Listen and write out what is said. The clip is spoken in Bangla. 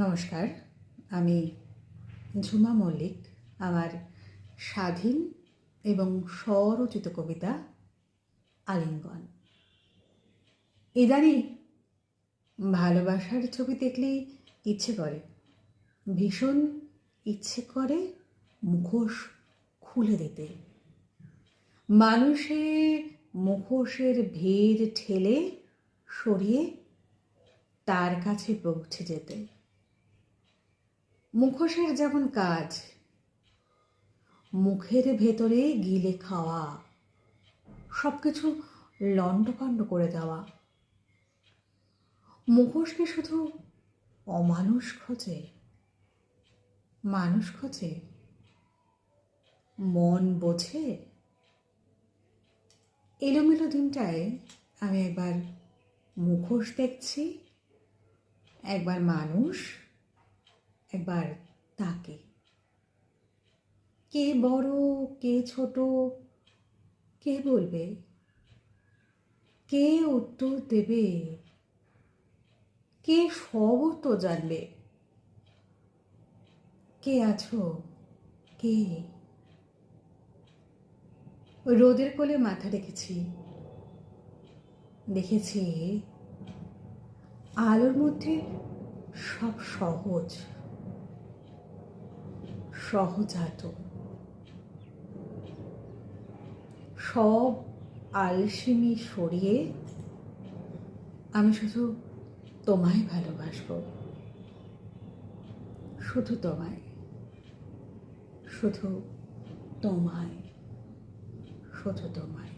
নমস্কার, আমি ঝুমা মল্লিক। আমার স্বাধীন এবং স্বরচিত কবিতা আলিঙ্গন। ইদানিং ভালোবাসার ছবি দেখলেই ইচ্ছে করে, ভীষণ ইচ্ছে করে মুখোশ খুলে দিতে, মানুষের মুখোশের ভিড় ঠেলে সরিয়ে তার কাছে পৌঁছে যেতে। মুখোশের যেমন কাজ, মুখের ভেতরে গিলে খাওয়া, সব কিছু লণ্ডভণ্ড করে দেওয়া। মুখোশকে শুধু অমানুষ খোঁজে, মানুষ খোঁজে, মন বোঝে। এলোমেলো দিনটায় আমি একবার মুখোশ দেখছি, একবার মানুষ, একবার তাকে। কে বড় কে ছোট কে বলবে, কে উত্তর দেবে, কে সব উত্তর জানবে। কে আছো, কে? রোদের কোলে মাথা রেখেছি, দেখেছি আলোর মধ্যে সব সহজ, সহজাত। সব আলসেমি সরিয়ে আমি শুধু তোমায় ভালোবাসবো, শুধু তোমায়, শুধু তোমায়, শুধু তোমায়।